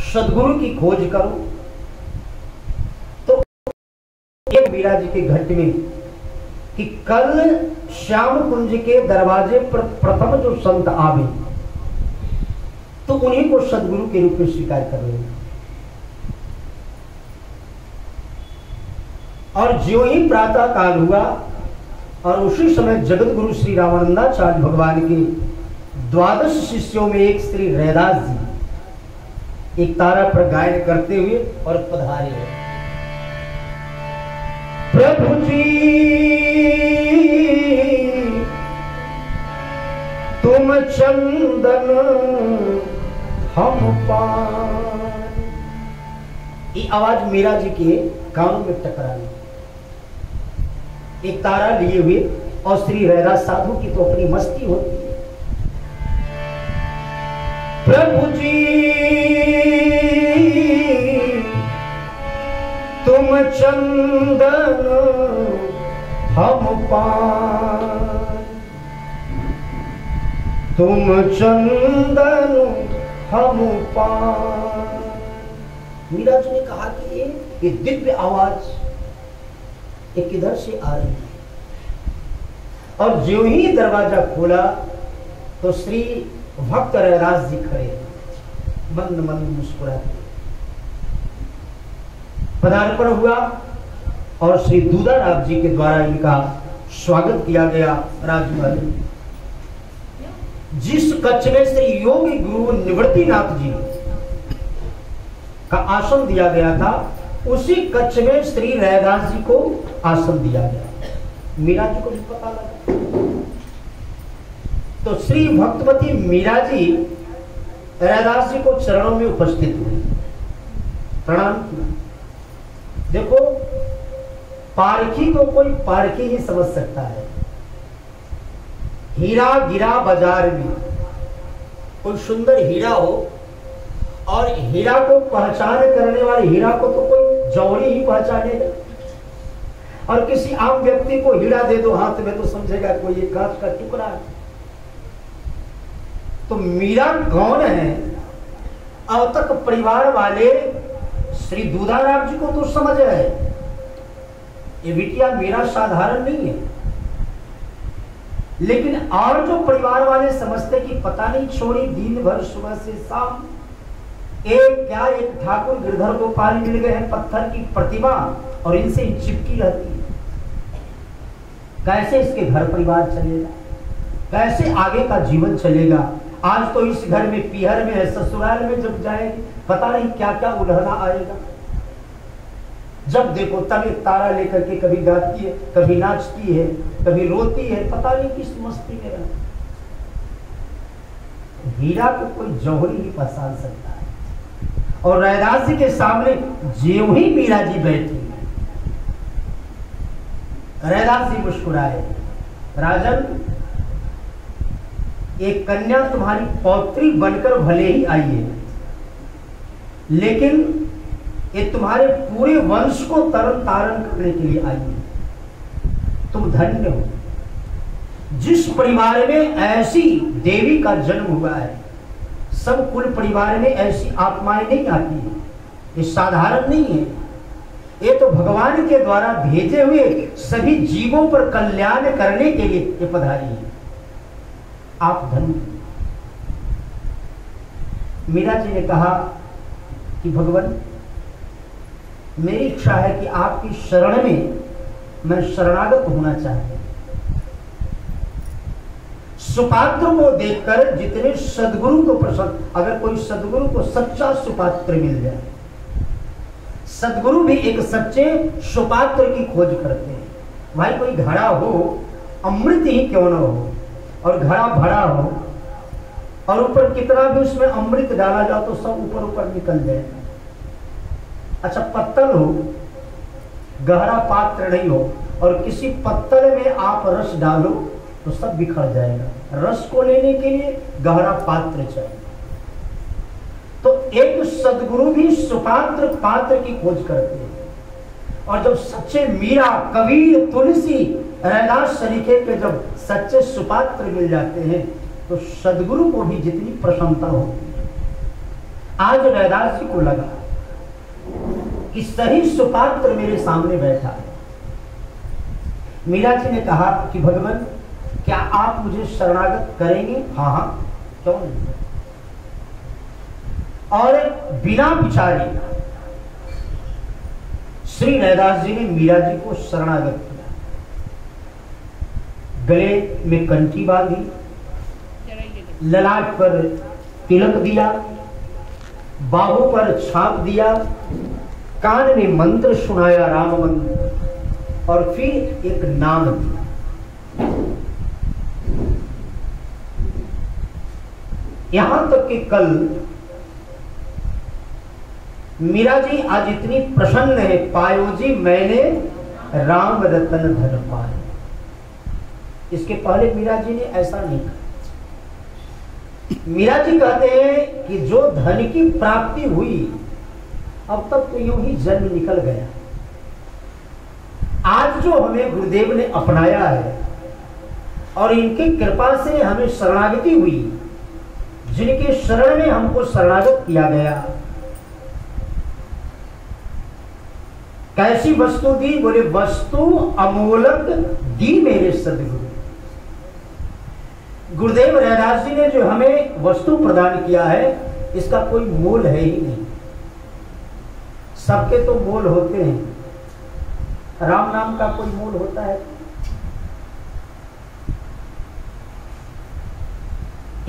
सदगुरु की खोज करो। तो एक मीरा जी के घट में कि कल श्याम कुंज के दरवाजे पर प्रथम जो संत आवे तो उन्हीं को सदगुरु के रूप में स्वीकार कर लेना। और ज्यों ही प्रातः काल हुआ और उसी समय जगत गुरु श्री रामानंदाचार्य भगवान के 12 शिष्यों में एक श्री रैदास जी एक तारा पर गायन करते हुए और पधारे हैं। प्रभु जी तुम चंदन हम पान। ये आवाज मीरा जी के कानों में टकराई। एक तारा लिए हुए और श्री रैदास साधु की तो अपनी मस्ती होती है। प्रभु जी तुम चंदन हम पान, तुम चंदन हम पान। मीरा जी ने कहा कि ये दिव्य आवाज ये किधर से आ रही है। और ज्यों ही दरवाजा खोला तो श्री भक्त रैदास जी खड़े मंद मंद मुस्कुराते। पदार्पण हुआ और श्री दूधाराम जी के द्वारा इनका स्वागत किया गया। राजमहल जिस कक्ष में श्री योगी गुरु निवृत्तिनाथ जी का आसन दिया गया था उसी कक्ष में श्री रैदास जी को आसन दिया गया। मीरा जी को भी पता लगा तो श्री भक्तवती मीरा जी रैदास जी को चरणों में उपस्थित हुई, प्रणाम किया। देखो पारखी को कोई पारखी ही समझ सकता है। हीरा गिरा बाजार में कोई सुंदर हीरा हो और हीरा को पहचान करने वाले हीरा को तो कोई जौहरी ही पहचानेगा। और किसी आम व्यक्ति को हीरा दे दो हाथ में तो समझेगा कोई एक कांच का टुकड़ा है। तो मीरा कौन है? अब तक परिवार वाले श्री दूधाराम जी को तो समझ रहे ये बिटिया मीरा साधारण नहीं है, लेकिन और जो परिवार वाले समझते कि पता नहीं छोड़ी दिन भर सुबह से शाम एक ठाकुर गिरधर गोपाल मिल गए हैं पत्थर की प्रतिमा और इनसे ही चिपकी रहती है। कैसे इसके घर परिवार चलेगा, कैसे आगे का जीवन चलेगा। आज तो इस घर में पीहर में है, ससुराल में जब जाएगी पता नहीं क्या क्या उलहना आएगा। जब देखो तब एक तारा लेकर के कभी गाती है, कभी नाचती है, कभी रोती है, पता नहीं किस मस्ती में रहती। हीरा को कोई जौहरी ही पहचान सकता है। और रैदास जी के सामने ज्यों ही मीरा जी बैठी, रैदास जी मुस्कुराए। राजन एक कन्या तुम्हारी पौत्री बनकर भले ही आई है, लेकिन ये तुम्हारे पूरे वंश को तरन तारण करने के लिए आई है। तुम धन्य हो। जिस परिवार में ऐसी देवी का जन्म हुआ है, सब कुल परिवार में ऐसी आत्माएं नहीं आती है। ये साधारण नहीं है, ये तो भगवान के द्वारा भेजे हुए सभी जीवों पर कल्याण करने के लिए ये पधारी है। आप धन्य। मीरा जी ने कहा कि भगवान मेरी इच्छा है कि आपकी शरण में मैं शरणागत होना चाहती हूं। सुपात्र को देखकर जितने सदगुरु को प्रसन्न, अगर कोई सदगुरु को सच्चा सुपात्र मिल जाए, सदगुरु भी एक सच्चे सुपात्र की खोज करते हैं। भाई कोई घड़ा हो, अमृत ही क्यों न हो, और घड़ा भरा हो और ऊपर कितना भी उसमें अमृत डाला जाओ तो सब ऊपर ऊपर निकल जाएगा। अच्छा पत्तल हो, गहरा पात्र नहीं हो, और किसी पत्तल में आप रस डालो तो सब बिखर जाएगा। रस को लेने के लिए गहरा पात्र चाहिए। तो एक सदगुरु भी सुपात्र पात्र की खोज करते हैं। और जब सच्चे मीरा, कबीर, तुलसी, रैदास सरीखे के जब सच्चे सुपात्र मिल जाते हैं तो सदगुरु को भी जितनी प्रसन्नता होती है। आज रैदास जी को लगा कि सही सुपात्र मेरे सामने बैठा है। मीरा जी ने कहा कि भगवान क्या आप मुझे शरणागत करेंगे? हाँ हाँ, क्यों नहीं। और बिना विचारे श्री रैदास जी ने मीरा जी को शरणागत किया। गले में कंठी बांधी, ललाट पर तिलक दिया, बाहों पर छाप दिया, कान में मंत्र सुनाया, राम मंत्र, और फिर एक नाम दिया। यहां तक कि कल मीरा जी आज इतनी प्रसन्न है, पायो जी मैंने राम रतन धन पाए। इसके पहले मीरा जी ने ऐसा नहीं कहा। मीरा जी कहते हैं कि जो धन की प्राप्ति हुई अब तक तो यूं ही जन्म निकल गया। आज जो हमें गुरुदेव ने अपनाया है और इनकी कृपा से हमें शरणागति हुई, जिनके शरण में हमको शरणागत किया गया, कैसी वस्तु दी? बोले वस्तु अमोलक दी मेरे सदगुरु। गुरुदेव रैदास जी ने जो हमें वस्तु प्रदान किया है, इसका कोई मोल है ही नहीं। सबके तो मोल होते हैं, राम नाम का कोई मोल होता है?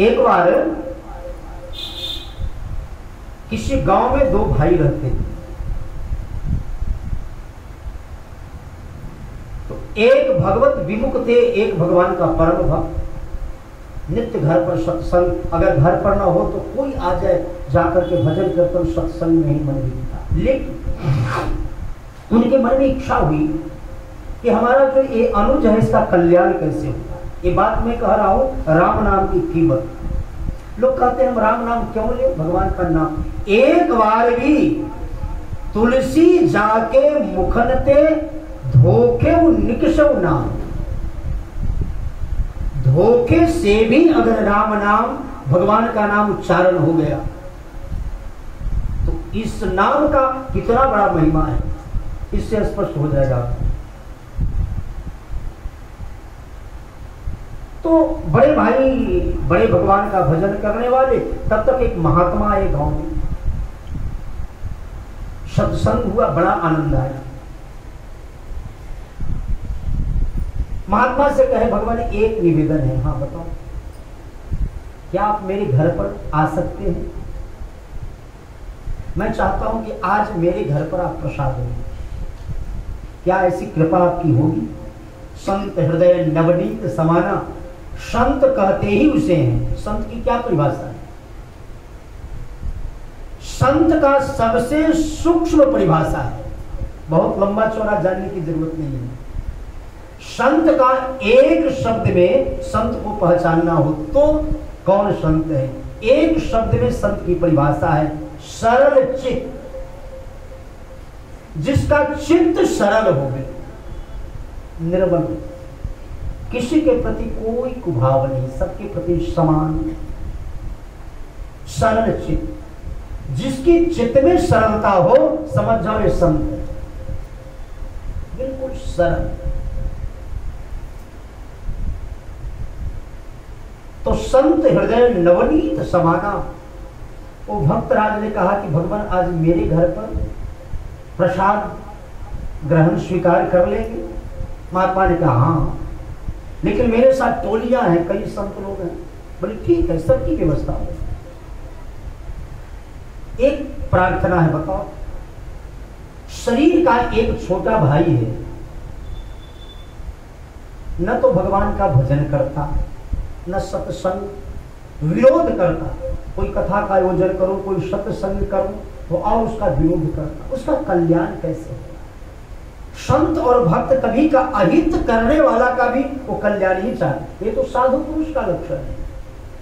एक बार किसी गांव में दो भाई रहते थे। तो एक भगवत विमुख थे, एक भगवान का परम भक्त। नित्य घर पर सत्संग, अगर घर पर ना हो तो कोई आ जाए, जाकर के भजन कीर्तन सत्संग में ही मन बीतता। लेकिन उनके मन में इच्छा हुई कि हमारा जो ये अनुज है, इसका कल्याण कैसे होगा। ये बात मैं कह रहा हूं राम नाम की कीमत। लोग कहते हैं हम राम नाम क्यों ले, भगवान का नाम। एक बार भी तुलसी जाके मुखनते धोखे निकसव नाम, धोखे से भी अगर राम नाम, भगवान का नाम उच्चारण हो गया तो इस नाम का कितना बड़ा महिमा है, इससे स्पष्ट हो जाएगा। तो बड़े भाई, बड़े भगवान का भजन करने वाले, तब तक एक महात्मा आए गांव में, सत्संग हुआ, बड़ा आनंद आया। महात्मा से कहे भगवान एक निवेदन है। हाँ बताओ, क्या आप मेरे घर पर आ सकते हैं? मैं चाहता हूं कि आज मेरे घर पर आप प्रसाद देंगे, क्या ऐसी कृपा आपकी होगी? संत हृदय नवनीत समाना, संत कहते ही उसे हैं। संत की क्या परिभाषा है? संत का सबसे सूक्ष्म परिभाषा है, बहुत लंबा चौड़ा जानने की जरूरत नहीं है। संत का एक शब्द में संत को पहचानना हो तो कौन संत है? एक शब्द में संत की परिभाषा है सरल चित्त, जिसका चित्त सरल हो गए, निर्मल, किसी के प्रति कोई कुभाव नहीं, सबके प्रति समान, सरल चित्त। जिसकी चित्त में सरलता हो समझ जाओ ये संत है, बिल्कुल सरल। तो संत हृदय नवनीत समाना। वो भक्तराज ने कहा कि भगवान आज मेरे घर पर प्रसाद ग्रहण स्वीकार कर लेंगे? महात्मा ने कहा हाँ, लेकिन मेरे साथ टोलियां हैं, कई संत लोग हैं। बोले ठीक है, सबकी व्यवस्था हो। एक प्रार्थना है, बताओ, शरीर का एक छोटा भाई है, न तो भगवान का भजन करता, न सत्संग, विरोध करता। कोई कथा का आयोजन करो, कोई सत्संग करो तो आओ उसका विरोध करता, उसका कल्याण कैसे होगा? संत और भक्त कभी का अहित करने वाला का भी वो कल्याण ही चाहते। ये तो साधु पुरुष का लक्षण है,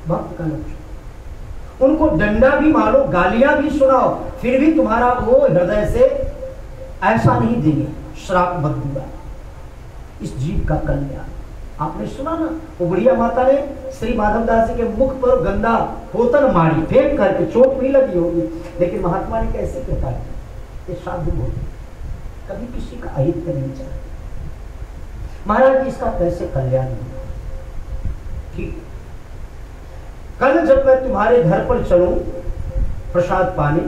भक्त का लक्षण। उनको डंडा भी मारो, गालियां भी सुनाओ, फिर भी तुम्हारा वो हृदय से ऐसा नहीं देंगे, श्राप मत दूंगा। इस जीव का कल्याण आपने सुना ना, वो बुढ़िया माता ने श्री माधवदास जी के मुख पर गंदा होतन मारी, फेंक करके, चोट भी लगी होगी, लेकिन महात्मा ने कैसे कहता है ये साधु होते, कभी किसी का अहित नहीं चाहते। महाराज इसका कैसे कल्याण होगा? ठीक, कल जब मैं तुम्हारे घर पर चलूं प्रसाद पाने,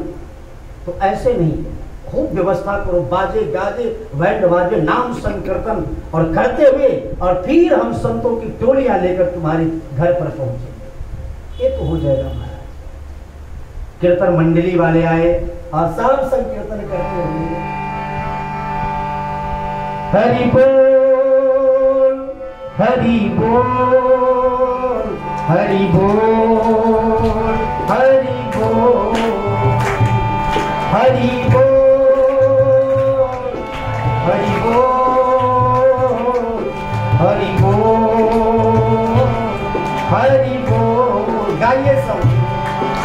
तो ऐसे नहीं, खूब व्यवस्था करो, बाजे गाजे बैंड बाजे नाम संकीर्तन और करते हुए, और फिर हम संतों की टोलियां लेकर तुम्हारे घर पर पहुंचे। ये तो हो जाएगा महाराज। कीर्तन मंडली वाले आए और सब संकीर्तन करते हुए हरि बोल हरि बोल हरि बोल हरि बोल हरि बोल हरि बोल हरि बोल हरि बोल, गाइए सब,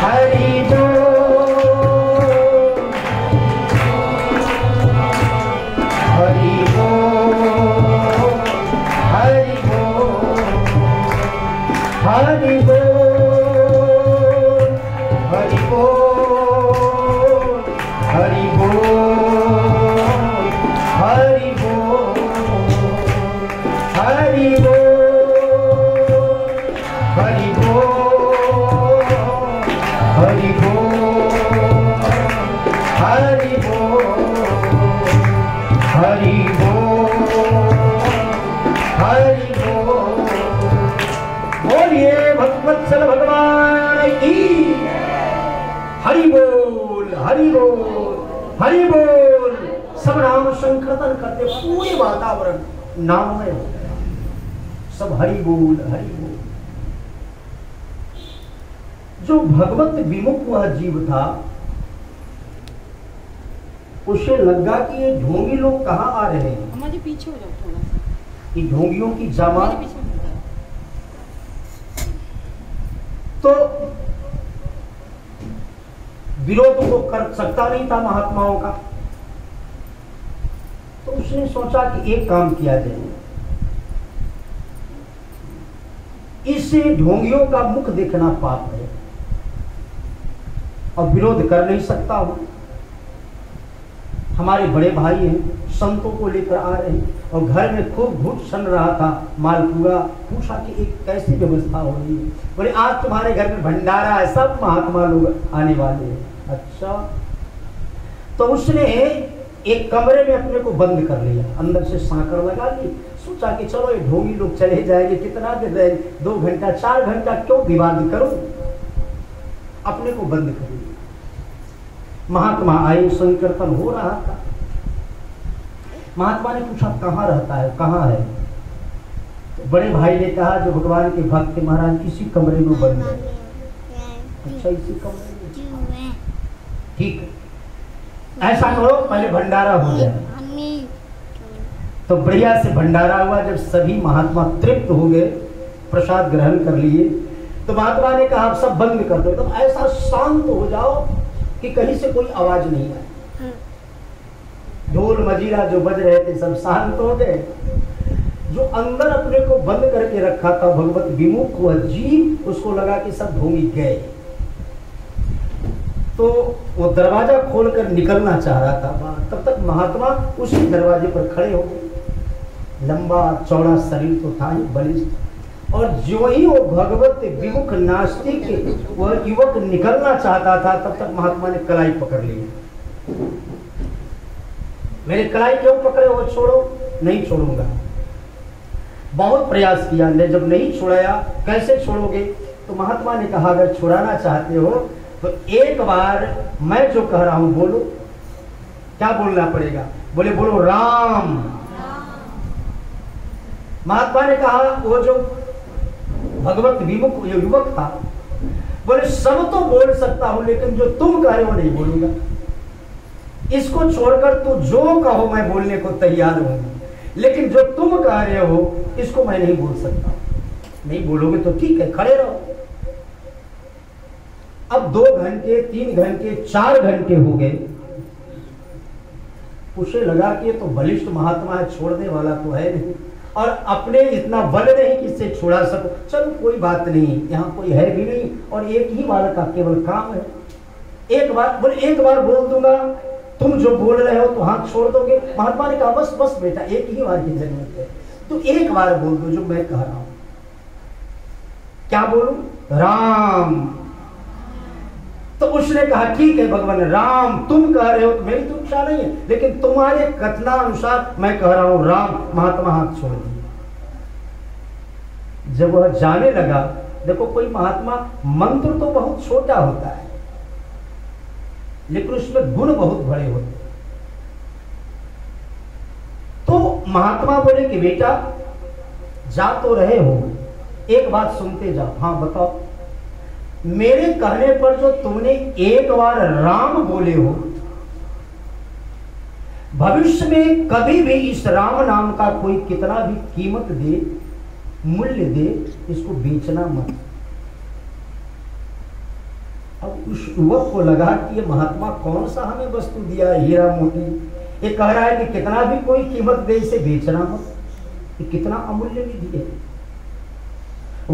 हरि बोल हरि बोल हरि बोल हरि बोल हरि बोल हरि बोल हरि बोल हरि बोल हरि बोल हरि बोल हरि बोल हरि बोल हरि बोल। बोलिए भगवत्सल भगवान की हरि बोल हरि बोल हरि बोल। सब नाम संकीर्तन करते, पूरे वातावरण नाममय हो गया, सब हरि बोल हरि बोल। जो भगवत विमुख वह जीव था, उसे लगा कि ये ढोंगी लोग कहाँ आ रहे हैं। हमारे पीछे हो जाओ थोड़ा सा, कि ढोंगियों की जमात, पीछे हो जाओ। तो विरोध तो कर सकता नहीं था महात्माओं का, तो उसने सोचा कि एक काम किया जाए, इससे ढोंगियों का मुख देखना पाप है और विरोध कर नहीं सकता हूं। हमारे बड़े भाई हैं, संतों को लेकर आ रहे हैं, और घर में खूब घुट सन रहा था मालपुआ। पूछा कि एक कैसी व्यवस्था हो रही है? बोले आज तुम्हारे घर में भंडारा है, सब महात्मा लोग आने वाले हैं। अच्छा, तो उसने एक कमरे में अपने को बंद कर लिया, अंदर से सांकर लगा ली, सोचा कि चलो ये ढोंगी लोग चले जाएंगे, कितना देर रहे, 2 घंटा 4 घंटा क्यों विवाद करूं, अपने को बंद कर लिया। महात्मा आए, संकीर्तन हो रहा था। महात्मा ने पूछा कहाँ रहता है, कहाँ है? तो बड़े भाई ने कहा जो भगवान के भक्त महाराज इसी कमरे में बंद है। अच्छा, इसी कमरे में? ठीक है, ऐसा करो पहले भंडारा हो जाए। तो बढ़िया से भंडारा हुआ। जब सभी महात्मा तृप्त हो गए, प्रसाद ग्रहण कर लिए, तो महात्मा ने कहा आप सब बंद कर दो, एकदम ऐसा शांत हो जाओ कि कहीं से कोई आवाज नहीं आए। ढोल मजीरा जो बज रहे थे सब शांत हो गए। जो अंदर अपने को बंद करके रखा था भगवत विमुख वह जीव, उसको लगा कि सब ढोंगी गए, तो वो दरवाजा खोलकर निकलना चाह रहा था बाहर। तब तक महात्मा उसी दरवाजे पर खड़े हो गए। लंबा चौड़ा शरीर तो था ही, बलिष्ठ, और जो ही वो भगवत विमुख नास्तिक वह युवक निकलना चाहता था, तब तक महात्मा ने कलाई पकड़ ली। मेरे कलाई क्यों पकड़े हो? छोड़ो। नहीं छोड़ूंगा। बहुत प्रयास किया, ले जब नहीं छुड़ाया, कैसे छोड़ोगे? तो महात्मा ने कहा अगर छुड़ाना चाहते हो तो एक बार मैं जो कह रहा हूं बोलो। क्या बोलना पड़ेगा? बोले बोलो राम। महात्मा ने कहा वो जो भगवत विमुख युवक था, बोले सब तो बोल सकता हूं, लेकिन जो तुम कह रहे हो नहीं बोलूंगा। इसको छोड़कर तो जो कहो मैं बोलने को तैयार हूं, लेकिन जो तुम कह रहे हो इसको मैं नहीं बोल सकता। नहीं बोलोगे तो ठीक है, खड़े रहो। अब 2 घंटे 3 घंटे 4 घंटे हो गए। उसे लगा कि तो बलिष्ठ महात्मा है, छोड़ने वाला तो है नहीं। और अपने इतना बल नहीं कि इससे छुड़ा सको। चलो कोई बात नहीं, यहाँ कोई है भी नहीं और एक ही बार का केवल काम है। एक बार बोले, एक बार बोल दूंगा, तुम जो बोल रहे हो तो हाथ छोड़ दोगे। महात्मा ने कहा बस बस बेटा, एक ही बार की जरूरत है, तो एक बार बोल दो जो मैं कह रहा हूं। क्या बोलूं? राम। तो उसने कहा ठीक है भगवान राम, तुम कह रहे हो तो मेरी तो इच्छा नहीं है, लेकिन तुम्हारे कथनानुसार मैं कह रहा हूं राम। महात्मा हाथ छोड़ दिए। जब वह जाने लगा, देखो कोई महात्मा मंत्र तो बहुत छोटा होता है लेकिन उसमें गुण बहुत बड़े होते हैं। तो महात्मा बोले कि बेटा जा तो रहे हो, एक बात सुनते जाओ। हाँ बताओ। मेरे कहने पर जो तुमने एक बार राम बोले हो, भविष्य में कभी भी इस राम नाम का कोई कितना भी कीमत दे, मूल्य दे, इसको बेचना मत। अब उस युवक को लगा कि ये महात्मा कौन सा हमें वस्तु दिया है, हीरा मोती। ये कह रहा है कि कितना भी कोई कीमत दे, इसे बेचना मत। ये कितना अमूल्य निधि है,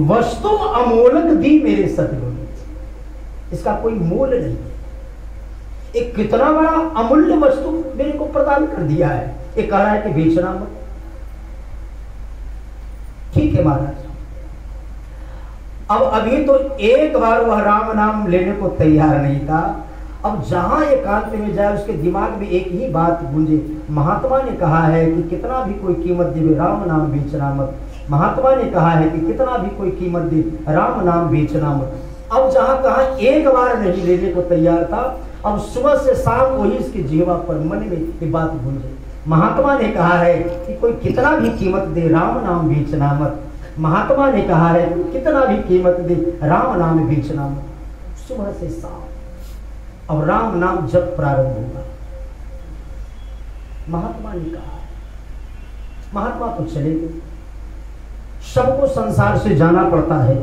वस्तु अमोलक दी मेरे सतगुरु ने, इसका कोई मोल नहीं है। एक कितना बड़ा अमूल्य वस्तु मेरे को प्रदान कर दिया है, ये कह रहा है कि बेचना मत। ठीक है महाराज। अब अभी तो एक बार वह राम नाम लेने को तैयार नहीं था। अब जहां एकांत में जाए उसके दिमाग में एक ही बात गूंजे, महात्मा ने कहा है कि कितना भी कोई कीमत दे राम नाम बेचना मत। महात्मा ने कहा है कि कितना भी कोई कीमत दे राम नाम बेचना मत। अब जहां कहा एक बार नहीं लेने को तैयार था, अब सुबह से शाम वही इसके जीवा पर मन में ये बात गूंजे। महात्मा ने कहा है कि कोई कितना भी कीमत दे राम नाम बेचना मत। महात्मा ने कहा है कितना भी कीमत दे राम नाम बेचना मत। सुबह से शाम अब राम नाम जब प्रारंभ होगा। महात्मा ने कहा, महात्मा तो चले गए, सबको संसार से जाना पड़ता है।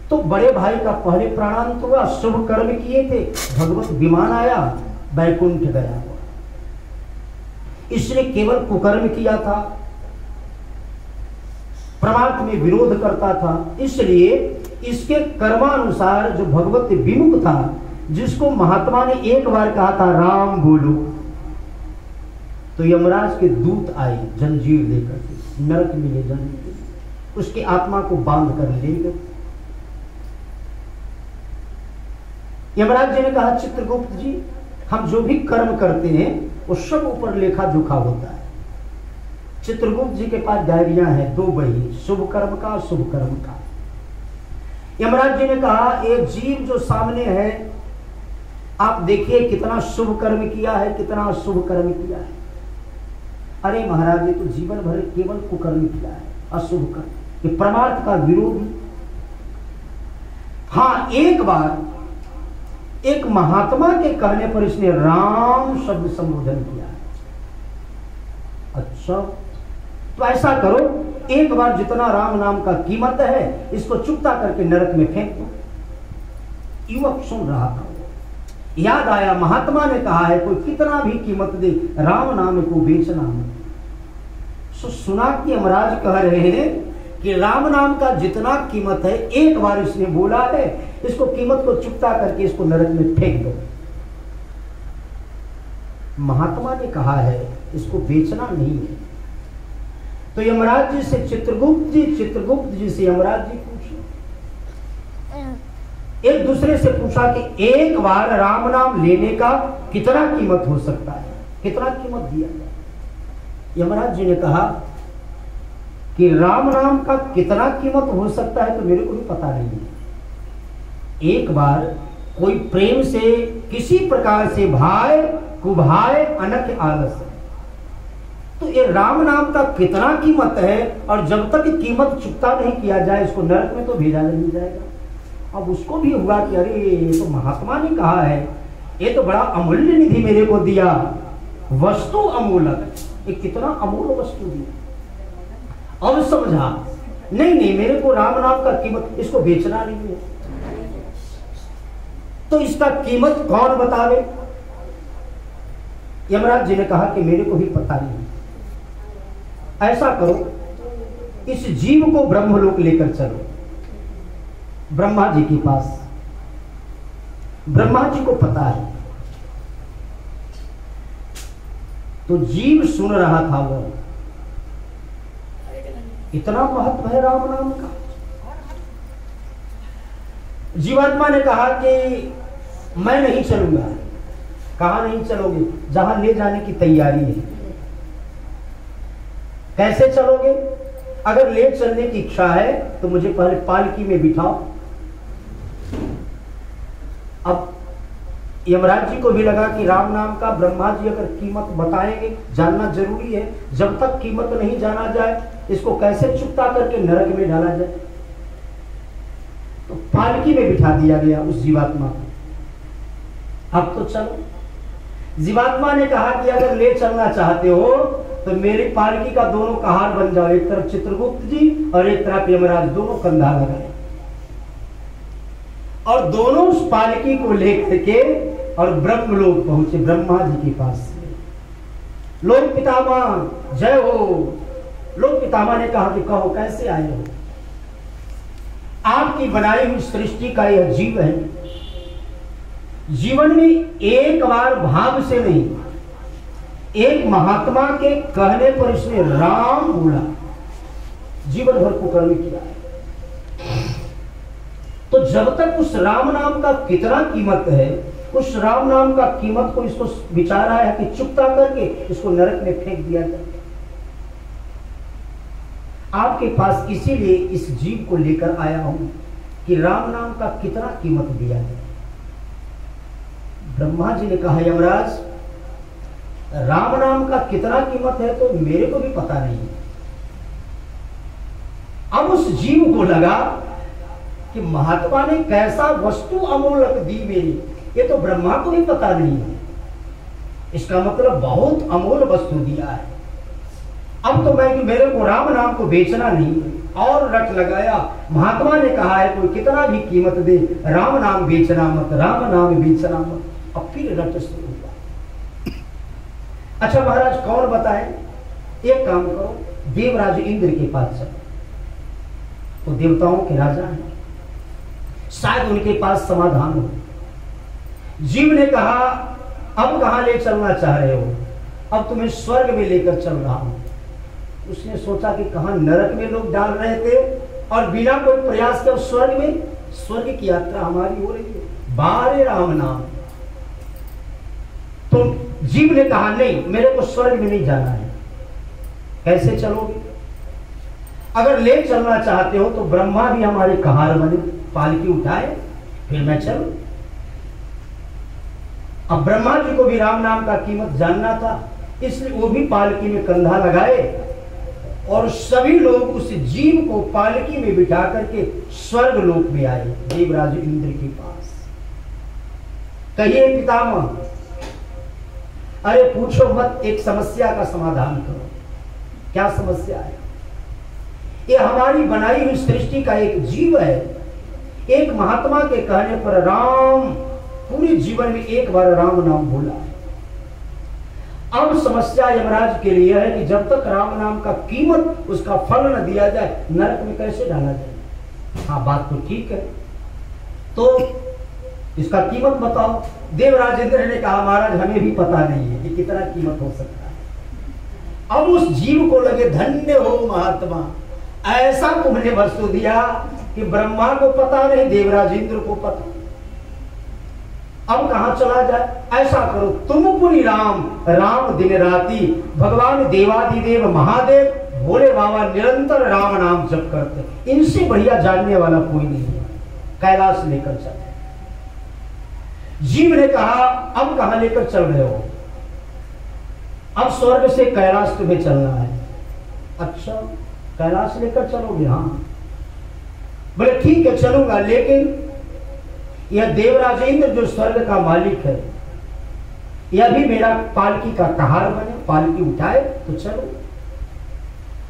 तो बड़े भाई का पहले प्राणांत हुआ, शुभ कर्म किए थे, भगवत विमान आया, बैकुंठ गया। इसने केवल कुकर्म किया था, परमार्थ में विरोध करता था, इसलिए इसके कर्मानुसार जो भगवत विमुख था, जिसको महात्मा ने एक बार कहा था राम बोलो, तो यमराज के दूत आए जंजीर लेकर के, नरक में ले जाने, उसकी आत्मा को बांध कर ले गए। यमराज जी ने कहा चित्रगुप्त जी, हम जो भी कर्म करते हैं वो सब ऊपर लेखा जोखा होता है। चित्रगुप्त जी के पास डायरियां हैं, 2 बही, शुभ कर्म का, शुभ कर्म का। यमराज जी ने कहा एक जीव जो सामने है, आप देखिए कितना शुभ कर्म किया है, कितना अशुभ कर्म किया है। अरे महाराज, ये तो जीवन भर केवल कुकर्म किया है, अशुभ कर्म, ये परमार्थ का विरोधी। हाँ, एक बार एक महात्मा के कहने पर इसने राम शब्द संबोधन किया है। अच्छा, तो ऐसा करो, एक बार जितना राम नाम का कीमत है, इसको चुपता करके नरक में फेंक दो। युवक सुन रहा था, याद आया महात्मा ने कहा है कोई कितना भी कीमत दे राम नाम को बेचना मत। सुना कि यमराज कह रहे हैं कि राम नाम का जितना कीमत है, एक बार इसने बोला है, इसको कीमत को चुकता करके इसको नरक में फेंक दो। महात्मा ने कहा है इसको बेचना नहीं है। तो यमराज जी से चित्रगुप्त जी से यमराज जी पूछे, एक दूसरे से पूछा कि एक बार राम नाम लेने का कितना कीमत हो सकता है, कितना कीमत दिया जाए। यमराज जी ने कहा कि राम नाम का कितना कीमत हो सकता है तो मेरे को भी पता नहीं है। एक बार कोई प्रेम से किसी प्रकार से भाई कुभाए अनक आलस, तो ये राम नाम का कितना कीमत है, और जब तक कीमत चुकता नहीं किया जाए इसको नरक में तो भेजा नहीं जाएगा। अब उसको भी हुआ कि अरे ये तो महात्मा ने कहा है, ये तो बड़ा अमूल्य निधि मेरे को दिया, वस्तु अमूलक, ये कितना अमूल्य वस्तु दिया। अब समझा, नहीं मेरे को राम नाम का कीमत, इसको बेचना नहीं है, तो इसका कीमत कौन बतावे। यमराज जी ने कहा कि मेरे को भी पता नहीं। ऐसा करो, इस जीव को ब्रह्मलोक लेकर चलो ब्रह्मा जी के पास। ब्रह्मा जी को पता है। तो जीव सुन रहा था, वो इतना महत्व है राम नाम का। जीवात्मा ने कहा कि मैं नहीं चलूंगा। कहा नहीं चलोगे? जहां ले जाने की तैयारी है। कैसे चलोगे? अगर ले चलने की इच्छा है तो मुझे पहले पालकी में बिठाओ। अब यमराज जी को भी लगा कि राम नाम का ब्रह्मा जी अगर कीमत बताएंगे, जानना जरूरी है। जब तक कीमत नहीं जाना जाए, इसको कैसे चुकता करके नरक में डाला जाए। तो पालकी में बिठा दिया गया उस जीवात्मा को। अब तो चलो। जीवात्मा ने कहा कि अगर ले चलना चाहते हो तो मेरी पालकी का दोनों कहार बन जाओ। एक तरफ चित्रगुप्त जी और एक तरफ यमराज, दोनों कंधा लगाए और दोनों उस पालकी को लेकर के और ब्रह्मलोक पहुंचे ब्रह्मा जी के पास। लोक पितामह जय हो। लोक पितामह ने कहा कि कहो कैसे आए हो? आपकी बनाई हुई सृष्टि का यह जीव है। जीवन में एक बार भाव से नहीं, एक महात्मा के कहने पर इसने राम बोला, जीवन भर कुकर्म किया है। तो जब तक उस राम नाम का कितना कीमत है, उस राम नाम का कीमत को इसको विचारा है कि चुकता करके इसको नरक में फेंक दिया जाए। आपके पास इसीलिए इस जीव को लेकर आया हूं कि राम नाम का कितना कीमत दिया है। ब्रह्मा जी ने कहा यमराज, राम नाम का कितना कीमत है तो मेरे को भी पता नहीं है। अब उस जीव को लगा कि महात्मा ने कैसा वस्तु अमूल्य दी मेरी, ये तो ब्रह्मा को भी पता नहीं है। इसका मतलब बहुत अमूल्य वस्तु दिया है। अब तो मैं कि मेरे को राम नाम को बेचना नहीं। और रट लगाया। महात्मा ने कहा है कोई कितना भी कीमत दे, राम नाम बेचना मत, राम नाम बेचना मत। अब फिर रट शुरू हुआ। अच्छा महाराज कौन बताए? एक काम करो, देवराज इंद्र के पास चलो। वो तो देवताओं के राजा हैं, शायद उनके पास समाधान हो। जीव ने कहा अब कहां ले चलना चाह रहे हो? अब तुम्हें स्वर्ग में लेकर चल रहा हूं। उसने सोचा कि कहां नरक में लोग डाल रहे थे और बिना कोई प्रयास के स्वर्ग में, स्वर्ग की यात्रा हमारी हो रही है। बारे राम नाम। तो जीव ने कहा नहीं, मेरे को स्वर्ग में नहीं जाना है। कैसे चलोगे? अगर ले चलना चाहते हो तो ब्रह्मा भी हमारे कहार बने, पालकी उठाए, फिर मैं चलूं। अब ब्रह्मा जी को भी राम नाम का कीमत जानना था, इसलिए वो भी पालकी में कंधा लगाए और सभी लोग उस जीव को पालकी में बिठा करके स्वर्ग लोक में आए देवराज इंद्र के पास। कहिए पितामह, अरे पूछो मत, एक समस्या का समाधान करो। क्या समस्या है? ये हमारी बनाई हुई सृष्टि का एक जीव है। एक महात्मा के कहने पर राम, पूरे जीवन में एक बार राम नाम बोला। अब समस्या यमराज के लिए है कि जब तक राम नाम का कीमत, उसका फल न दिया जाए, नरक में कैसे डाला जाए। हाँ बात तो ठीक है, तो इसका कीमत बताओ। देवराज इंद्र ने कहा महाराज हमें भी पता नहीं है कि कितना कीमत हो सकता है। अब उस जीव को लगे धन्य हो महात्मा, ऐसा तुमने वस्तु दिया कि ब्रह्मा को पता नहीं, देवराज इंद्र को पता। अब कहां चला जाए? ऐसा करो, तुम पुनि राम, राम दिन राति, भगवान देवादिदेव महादेव भोले बाबा निरंतर राम नाम जप करते। इनसे बढ़िया जानने वाला कोई नहीं है। कैलाश लेकर चले। जीव ने कहा अब कहां लेकर चल रहे हो? अब स्वर्ग से कैलाश तुम्हें चलना है। अच्छा कैलाश लेकर चलोगे? हाँ। बोले ठीक है चलूंगा, लेकिन यह देवराज इंद्र जो स्वर्ग का मालिक है, यह भी मेरा पालकी का कहार बने, पालकी उठाए तो चलो।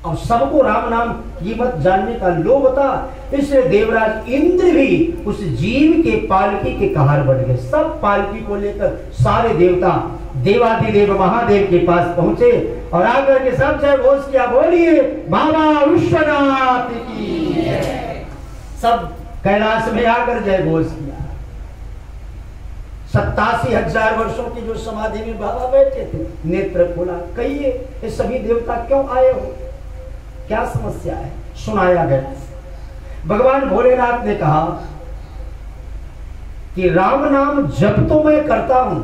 और सबको राम नाम कीमत जानने का लोभ था, इसलिए देवराज इंद्र भी उस जीव के पालकी के कहार बन गए। सब पालकी को लेकर सारे देवता देवाधिदेव महादेव के पास पहुंचे और आकर के सब जय घोष किया, बोलिए बाबा विश्वनाथ की। सब कैलाश में आकर जय घोष किया। 87,000 वर्षों की जो समाधि में बाबा बैठे थे, नेत्र खोला, कहिए ये सभी देवता क्यों आए हो, क्या समस्या है? सुनाया गया। भगवान भोलेनाथ ने कहा कि राम नाम जब तो मैं करता हूं,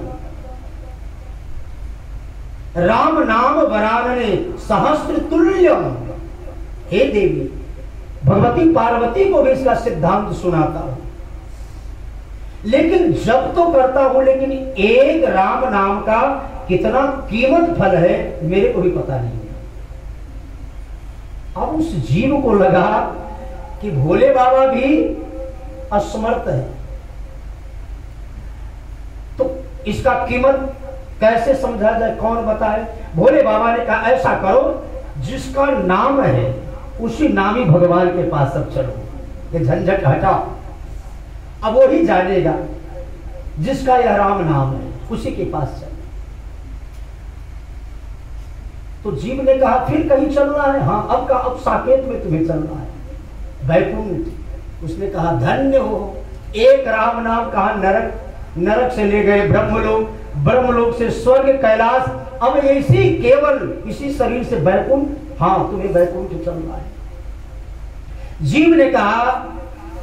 राम नाम वरानने सहस्त्र तुल्यम। हे देवी, भगवती पार्वती को भी इसका सिद्धांत सुनाता हूं, लेकिन जब तो करता हूं, लेकिन एक राम नाम का कितना कीमत फल है मेरे को भी पता नहीं है। अब उस जीव को लगा कि भोले बाबा भी असमर्थ है, तो इसका कीमत कैसे समझा जाए, कौन बताए? भोले बाबा ने कहा ऐसा करो, जिसका नाम है उसी नामी भगवान के पास अब चलो, ये झंझट हटाओ। अब वो ही जानेगा जिसका यह राम नाम है, उसी के पास चलो। तो जीव ने कहा फिर कहीं चलना है? हाँ, अब साकेत में तुम्हें चलना है, वैकुंठ। उसने कहा धन्य हो, एक राम नाम कहा नरक, नरक से ले गए ब्रह्मलोक, ब्रह्मलोक से स्वर्ग कैलाश, अब इसी केवल इसी शरीर से वैकुंठ। हाँ, तुम्हें वैकुंठ चलना है। जीव ने कहा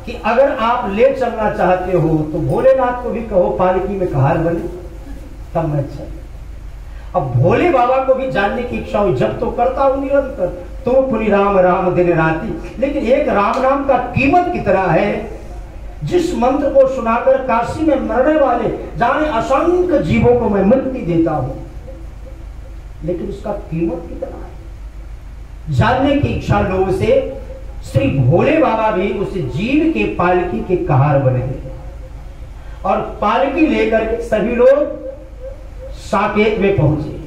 कि अगर आप ले चलना चाहते हो तो भोलेनाथ को भी कहो पालकी में कहार बने, तब मैं चल। अब भोले बाबा को भी जानने की इच्छा हुई, जब तो करता हूं निरंतर, तो पुनि राम राम दिन राती, लेकिन एक राम नाम का कीमत कितना है, जिस मंत्र को सुनाकर काशी में मरने वाले जाने असंख्य जीवों को मैं मुक्ति देता हूं, लेकिन उसका कीमत कितना है, जानने की इच्छा लोगों से श्री भोले बाबा भी उस जीव के पालकी के कहार बने और पालकी लेकर के सभी लोग साकेत में पहुंचे।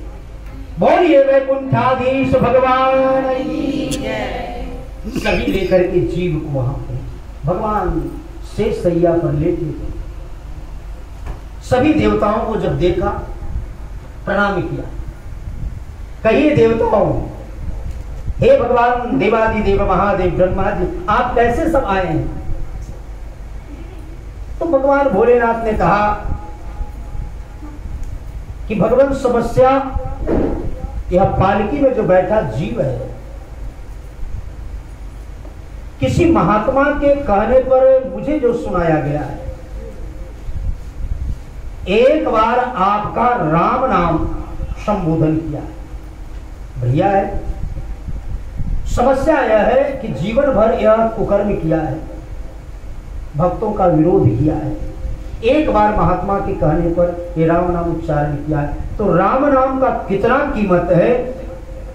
बोलिए वैकुंठाधीश भगवान की जय। सभी लेकर के जीव को वहां पे भगवान शेष सैया पर लेटे थे। सभी देवताओं को जब देखा, प्रणाम किया। कहिए देवताओं, हे भगवान देवादिदेव महादेव ब्रह्मा जी, आप कैसे सब आए हैं? तो भगवान भोलेनाथ ने कहा कि भगवान समस्या यह पालकी में जो बैठा जीव है, किसी महात्मा के कहने पर मुझे जो सुनाया गया है, एक बार आपका राम नाम संबोधन किया है, बढ़िया है। समस्या यह है कि जीवन भर यह कुकर्म किया है, भक्तों का विरोध किया है, एक बार महात्मा के कहने पर ये राम नाम उच्चारण किया है, तो राम नाम का कितना कीमत है।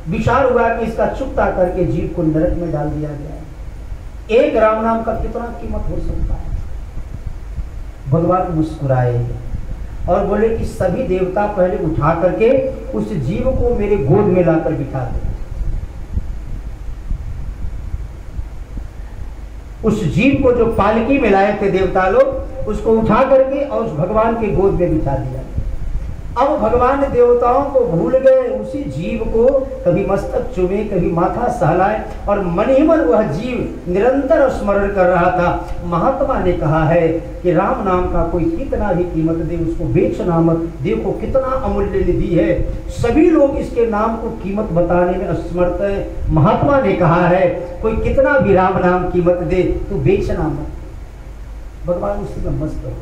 विचार हुआ कि इसका चुकता करके जीव को नरक में डाल दिया गया है। एक राम नाम का कितना कीमत हो सकता है? भगवान मुस्कुराए और बोले कि सभी देवता पहले उठा करके उस जीव को मेरे गोद में लाकर बिठा दे। उस जीव को जो पालकी में लाए थे देवता लोग, उसको उठा करके और उस भगवान के गोद में बिठा दिया। अब भगवान देवताओं को भूल गए, उसी जीव को कभी मस्तक चुमे, कभी माथा सहलाए, और मन ही मन वह जीव निरंतर स्मरण कर रहा था। महात्मा ने कहा है कि राम नाम का कोई कितना भी कीमत दे, उसको बेचना मत। देखो कितना अमूल्य निधि है, सभी लोग इसके नाम को कीमत बताने में असमर्थ है। महात्मा ने कहा है कोई कितना भी राम नाम कीमत दे, तो बेचना मत। भगवान उसी में मस्त हो।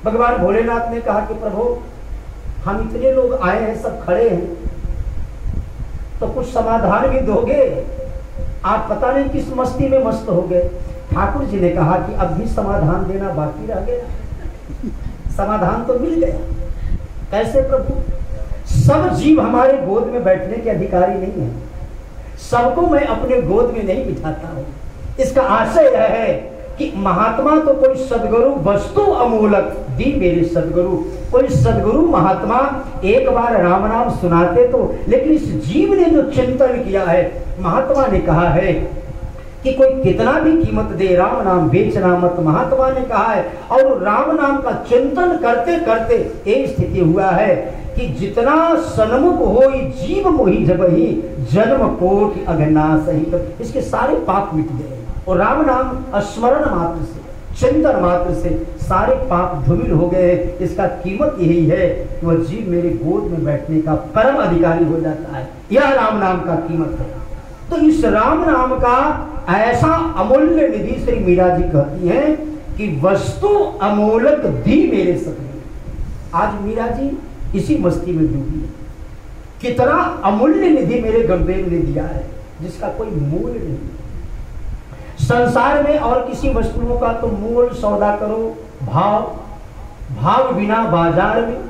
भगवान भोलेनाथ ने कहा कि प्रभु, हम इतने लोग आए हैं, सब खड़े हैं, तो कुछ समाधान भी दोगे? आप पता नहीं किस मस्ती में मस्त हो गए। ठाकुर जी ने कहा कि अब भी समाधान देना बाकी रह गया। समाधान तो मिल गया। कैसे प्रभु? सब जीव हमारे गोद में बैठने के अधिकारी नहीं है, सबको मैं अपने गोद में नहीं बिठाता हूं। इसका आशय यह है कि कि महात्मा तो कोई सदगुरु वस्तु अमूलक दी मेरे सदगुरु, कोई सदगुरु महात्मा एक बार राम नाम सुनाते तो, लेकिन इस जीव ने जो चिंतन किया है, महात्मा ने कहा है कि कोई कितना भी कीमत दे राम नाम बेचना मत, महात्मा ने कहा है। और राम नाम का चिंतन करते करते ये स्थिति हुआ है कि जितना सन्मुख हो जीव मोहि जबहि जन्म कोटि अघना सहित, इसके सारे पाप मिट गए और राम नाम स्मरण मात्र से, चिंतन मात्र से सारे पाप धूमिल हो गए। इसका कीमत यही है कि वह जीव मेरे गोद में बैठने का परम अधिकारी हो जाता है। यह राम नाम का कीमत है। तो इस राम नाम का ऐसा अमूल्य निधि श्री मीरा जी कहती हैं कि वस्तु अमूलक दी मेरे सपने। आज मीरा जी इसी मस्ती में डूबी है। कितना अमूल्य निधि मेरे गंभीर ने दिया है जिसका कोई मूल्य नहीं। संसार में और किसी वस्तुओं का तो मूल सौदा करो, भाव बिना बाजार में,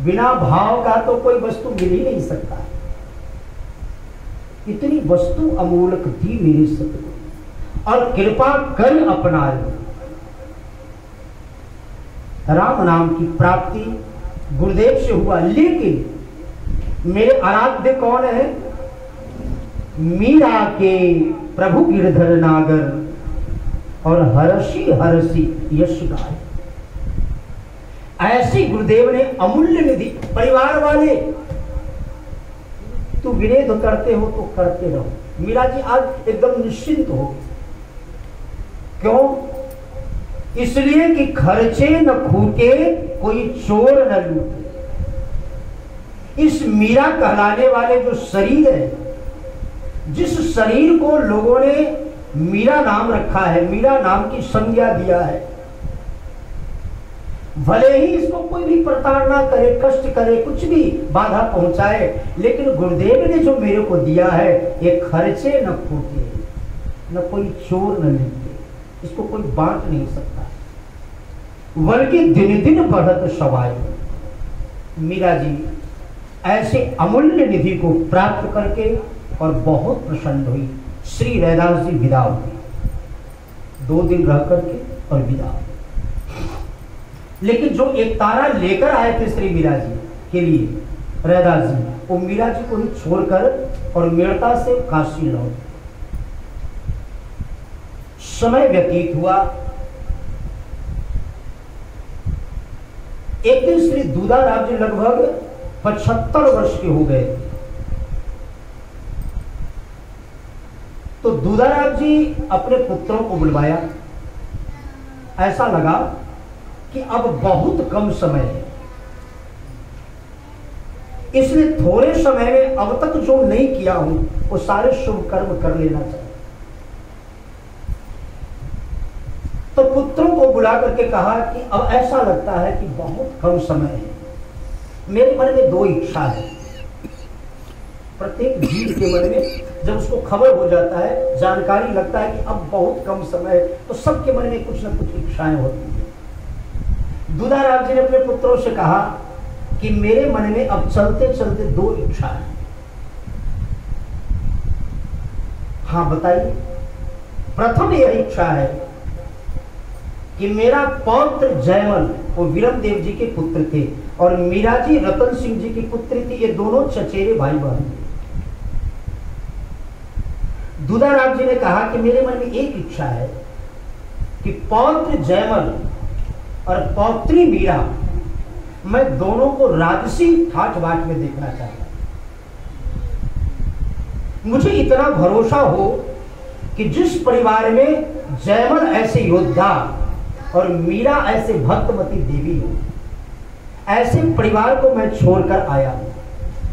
बिना भाव का तो कोई वस्तु मिल ही नहीं सकता। इतनी वस्तु अमूलक दी मेरे सतगुरु और कृपा कर अपना लो। राम नाम की प्राप्ति गुरुदेव से हुआ, लेकिन मेरे आराध्य कौन है? मीरा के प्रभु गिरधर नागर और हर्षी हर्षी यश गाय। ऐसी गुरुदेव ने अमूल्य निधि। परिवार वाले तू विरोध करते हो तो करते रहो। मीरा जी आज एकदम निश्चिंत हो। क्यों? इसलिए कि खर्चे न खूटे कोई चोर न लूटे। इस मीरा कहलाने वाले जो शरीर है, जिस शरीर को लोगों ने मीरा नाम रखा है, मीरा नाम की संज्ञा दिया है, भले ही इसको कोई भी प्रताड़ना करे, कष्ट करे, कुछ भी बाधा पहुंचाए, लेकिन गुरुदेव ने जो मेरे को दिया है ये खर्चे न फूटे, न कोई चोर न लेते, इसको कोई बांट नहीं सकता, बल्कि दिन दिन बढ़त सवाई। मीरा जी ऐसे अमूल्य निधि को प्राप्त करके और बहुत प्रसन्न हुई। श्री रैदास जी विदा हुए, 2 दिन रह करके और विदा हुए। लेकिन जो एक तारा लेकर आए थे श्री मीरा जी के लिए रैदास जी, वो मीरा जी को ही छोड़कर और मेड़ता से काशी लौट। समय व्यतीत हुआ। एक दिन श्री दूधाराम जी लगभग 75 वर्ष के हो गए। तो दूधाराम जी अपने पुत्रों को बुलवाया। ऐसा लगा कि अब बहुत कम समय है, इसलिए थोड़े समय में अब तक जो नहीं किया हूं वो सारे शुभ कर्म कर लेना चाहिए। तो पुत्रों को बुला करके कहा कि अब ऐसा लगता है कि बहुत कम समय है। मेरे मन में 2 इच्छा है। प्रत्येक जीव के मन में जब उसको खबर हो जाता है, जानकारी लगता है कि अब बहुत कम समय है, तो सबके मन में कुछ न कुछ इच्छाएं होती हैं। दूधाराम जी ने अपने पुत्रों से कहा कि मेरे मन में अब चलते चलते 2 इच्छा है। हाँ बताइए। प्रथम यह इच्छा है कि मेरा पौत्र जयमल, वो वीरम देव जी के पुत्र थे, और मीरा जी रतन सिंह जी की पुत्री थी। ये दोनों चचेरे भाई बहन थे। दूधाराम जी ने कहा कि मेरे मन में एक इच्छा है कि पौत्र जयमल और पौत्री मीरा, मैं दोनों को राजसी ठाठ बाट में देखना चाहता हूं। मुझे इतना भरोसा हो कि जिस परिवार में जयमल ऐसे योद्धा और मीरा ऐसे भक्तमती देवी हो, ऐसे परिवार को मैं छोड़कर आया हूं,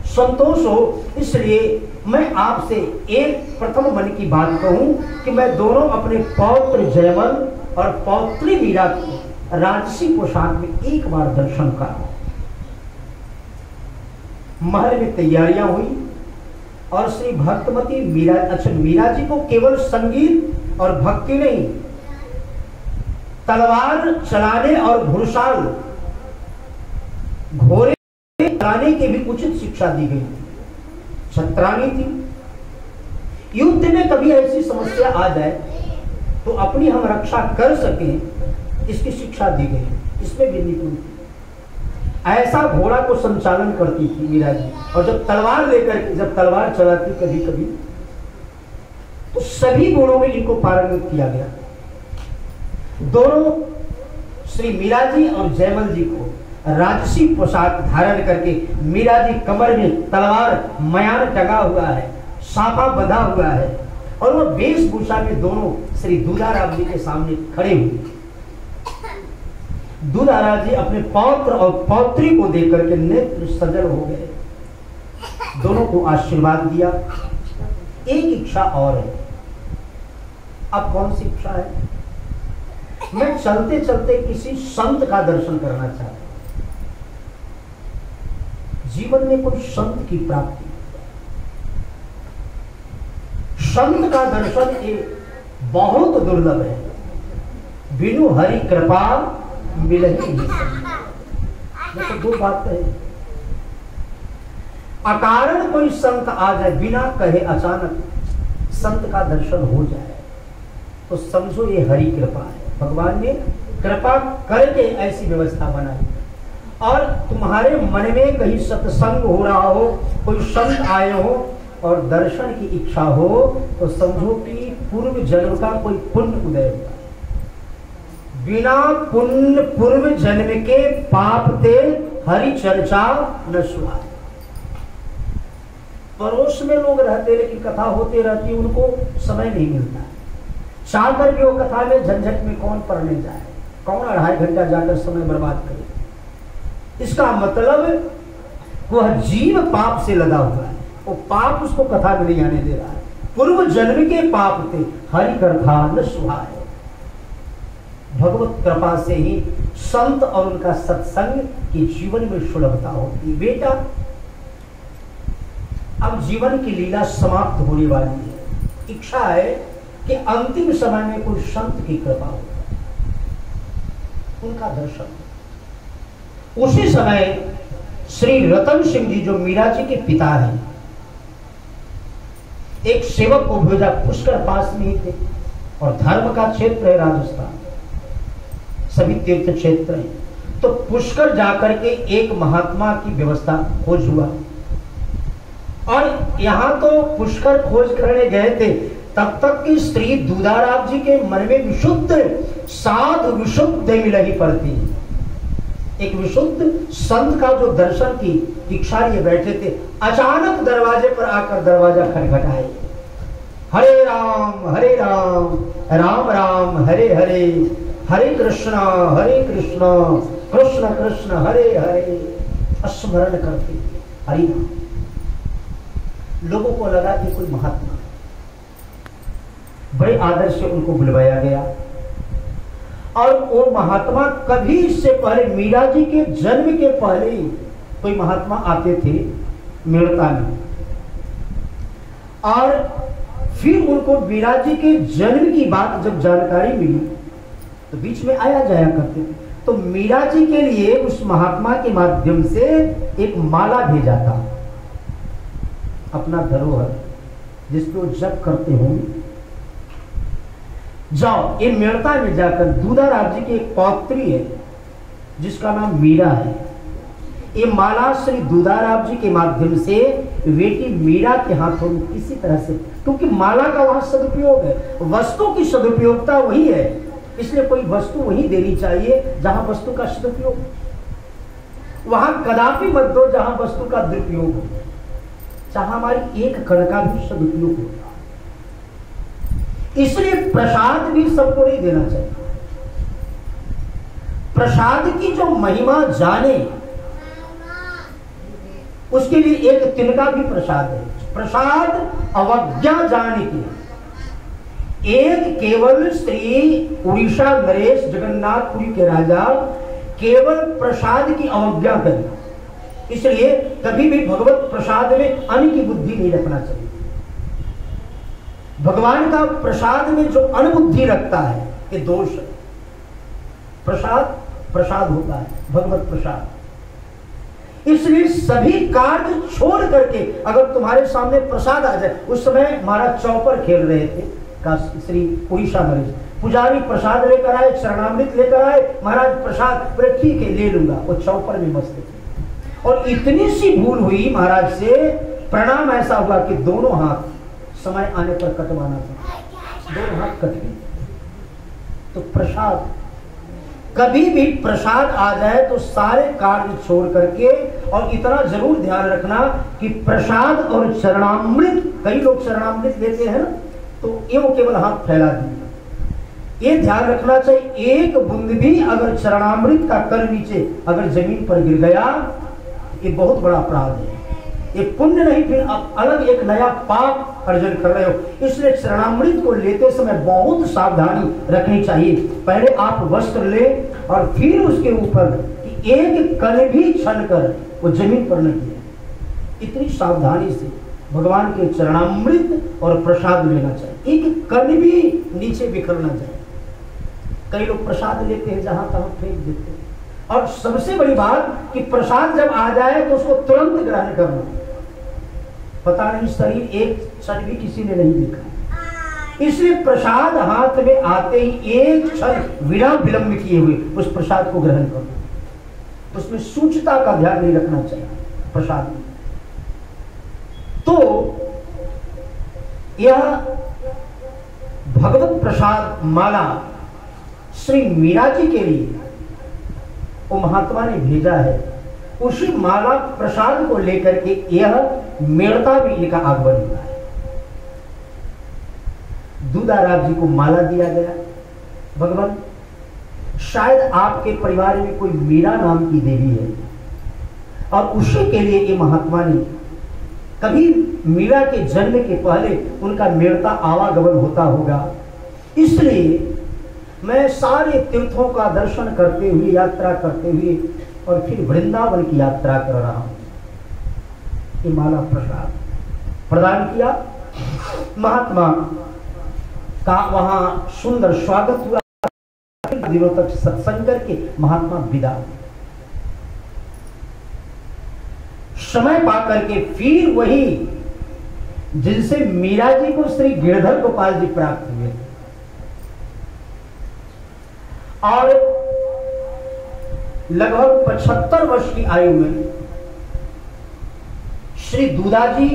संतोष हो। इसलिए मैं आपसे एक प्रथम मन की बात कहूं कि मैं दोनों अपने पौत्र जयमल और पौत्री मीरा को राजसी पोशाक में एक बार दर्शन करा। महल में तैयारियां हुई और श्री भक्तमती मीरा जी को केवल संगीत और भक्ति नहीं, तलवार चलाने और घुड़साल घोड़े चलाने की भी उचित शिक्षा दी गई। छत्रानी थी। युद्ध में कभी ऐसी समस्या आ जाए तो अपनी हम रक्षा कर सकें, इसकी शिक्षा दी गई, इसमें भी निपुण थी। ऐसा घोड़ा को संचालन करती थी मीरा जी। और जब तलवार लेकर जब तलवार चलाती कभी कभी, तो सभी गुणों में इनको पारंगत किया गया। दोनों श्री मीरा जी और जयमल जी को राजसी पोशाक धारण करके, मीरा जी कमर में तलवार मयान टंगा हुआ है, साफा बंधा हुआ है, और वह वेशभूषा में दोनों श्री दूधाराम जी के सामने खड़े हुए। दूधाराम जी अपने पौत्र और पौत्री को देकर के नेत्र सजल हो गए, दोनों को आशीर्वाद दिया। एक इच्छा और है। अब कौन सी इच्छा है? मैं चलते चलते किसी संत का दर्शन करना चाहता हूं। जीवन में कोई संत की प्राप्ति, संत का दर्शन एक बहुत दुर्लभ है। बिनु हरि कृपा मिल ही नहीं। तो दो बात है, अकारण कोई संत आ जाए, बिना कहे अचानक संत का दर्शन हो जाए, तो समझो ये हरि कृपा है। भगवान ने कृपा करके ऐसी व्यवस्था बनाई। और तुम्हारे मन में कहीं सत्संग हो रहा हो, कोई संत आए हो और दर्शन की इच्छा हो, तो समझो कि पूर्व जन्म का कोई पुण्य उदय हुआ। बिना पुण्य पूर्व जन्म के पाप ते हरि चर्चा न सुहा। पड़ोस में लोग रहते, लेकिन कथा होते रहती, उनको समय नहीं मिलता। चाह कर भी वो कथा में झंझट में कौन पढ़ने जाए, कौन 2.5 घंटा जाकर समय बर्बाद करे। इसका मतलब वह जीव पाप से लदा हुआ है, वो पाप उसको कथा में नहीं आने दे रहा है। पूर्व जन्म के पाप थे हरि कथा न सुहाए। भगवत कृपा से ही संत और उनका सत्संग की जीवन में सुलभता होती। बेटा, अब जीवन की लीला समाप्त होने वाली है। इच्छा है कि अंतिम समय में कोई संत की कृपा हो, उनका दर्शन। उसी समय श्री रतन सिंह जी, जो मीरा जी के पिता हैं, एक सेवक को भेजा। पुष्कर पास में ही थे और धर्म का क्षेत्र है राजस्थान, सभी तीर्थ क्षेत्र हैं। तो पुष्कर जाकर के एक महात्मा की व्यवस्था खोज हुआ। और यहां तो पुष्कर खोज करने गए थे, तब तक कि श्री दूधाराम जी के मन में विशुद्ध साधु विशुद्ध मिलही पड़ती। एक विशुद्ध संत का जो दर्शन की इच्छा लिए बैठे थे, अचानक दरवाजे पर आकर दरवाजा खटखटाए। हरे राम राम राम हरे हरे, हरे कृष्ण कृष्ण कृष्ण हरे हरे स्मरण करते हरि नाम। लोगों को लगा कि कोई महात्मा, बड़े आदर से उनको बुलवाया गया। और वो महात्मा कभी इससे पहले, मीरा जी के जन्म के पहले ही कोई महात्मा आते थे मेड़ता में, और फिर उनको मीरा जी के जन्म की बात जब जानकारी मिली तो बीच में आया जाया करते थे। तो मीरा जी के लिए उस महात्मा के माध्यम से एक माला भेजा था, अपना धरोहर जिसको जप करते होंगे। जाओ, ये मेड़ता में जाकर दूधाराम जी की एक पौत्री है जिसका नाम मीरा है, ये माला श्री दूधाराम जी के माध्यम से बेटी मीरा के हाथों में किसी तरह से, क्योंकि माला का वहां सदुपयोग है, वस्तु की सदुपयोगता वही है, इसलिए कोई वस्तु वही देनी चाहिए जहां वस्तु का सदुपयोग, वहां कदापि मत दो जहां वस्तु का दुरुपयोग हो, जहां हमारी एक कण का भी सदुपयोग होगा। इसलिए प्रसाद भी सबको नहीं देना चाहिए। प्रसाद की जो महिमा जाने, उसके लिए एक तिनका भी प्रसाद है। प्रसाद अवज्ञा जाने की, एक केवल श्री उड़ीसा नरेश जगन्नाथपुरी के राजा केवल प्रसाद की अवज्ञा करें, इसलिए कभी भी भगवत प्रसाद में अन्न की बुद्धि नहीं रखना चाहिए। भगवान का प्रसाद में जो अनुभुद्धि रखता है ये दोष है। प्रसाद प्रसाद होता है, भगवत प्रसाद। इसलिए सभी कार्य छोड़ करके अगर तुम्हारे सामने प्रसाद आ जाए, उस समय महाराज चौपर खेल रहे थे श्री उड़ीसा नरेश, पुजारी प्रसाद लेकर आए, चरणामृत लेकर आए, महाराज प्रसाद, बोले ठीक है ले लूंगा। वो चौपर में मस्त थे। और इतनी सी भूल हुई महाराज से, प्रणाम ऐसा हुआ कि दोनों हाथ समय आने पर कटवाना था, दोनों हाथ कट गए। तो प्रसाद, कभी भी प्रसाद आ जाए तो सारे कार्य छोड़ करके, और इतना जरूर ध्यान रखना कि प्रसाद और चरणामृत, कई लोग चरणामृत लेते हैं ना, तो ये वो केवल हाथ फैला दिए। ये ध्यान रखना चाहिए, एक बूंद भी अगर चरणामृत का कर नीचे अगर जमीन पर गिर गया, ये बहुत बड़ा अपराध है, ये पुण्य नहीं, फिर आप अलग एक नया पाप अर्जन कर रहे हो। इसलिए चरणामृत को लेते समय बहुत सावधानी रखनी चाहिए। पहले आप वस्त्र ले और फिर उसके ऊपर कि एक कण भी छन कर वो जमीन पर न गिरे। इतनी सावधानी से भगवान के चरणामृत और प्रसाद लेना चाहिए, एक कण भी नीचे बिखरना चाहिए। कई लोग प्रसाद लेते हैं जहां तहां फेंक देते हैं। और सबसे बड़ी बात कि प्रसाद जब आ जाए तो उसको तुरंत ग्रहण करना। पता नहीं शरीर एक क्षण भी किसी ने नहीं देखा, इसलिए प्रसाद हाथ में आते ही एक क्षण बिना विलंब किए हुए उस प्रसाद को ग्रहण करना। उसमें सूचता का ध्यान नहीं रखना चाहिए प्रसाद में। तो यह भगवत प्रसाद माला श्री मीरा जी के लिए वो महात्मा ने भेजा है। उसी माला प्रसाद को लेकर के यह मेड़ता भी इनका आगमन हुआ है। दूधाराज जी को माला दिया गया। भगवान, शायद आपके परिवार में कोई मीरा नाम की देवी है और उसी के लिए ये महात्मा ने, कभी मीरा के जन्म के पहले उनका मेड़ता आवागमन होता होगा, इसलिए मैं सारे तीर्थों का दर्शन करते हुए, यात्रा करते हुए और फिर वृंदावन की यात्रा कर रहा हूं। ये माला प्रसाद प्रदान किया। महात्मा का वहां सुंदर स्वागत हुआ। दिनों तक सत्संग करके महात्मा विदा हुए। समय पाकर के फिर वही जिनसे मीरा जी को श्री गिरधर गोपाल जी प्राप्त हुए और लगभग 75 वर्ष की आयु में श्री दूधाजी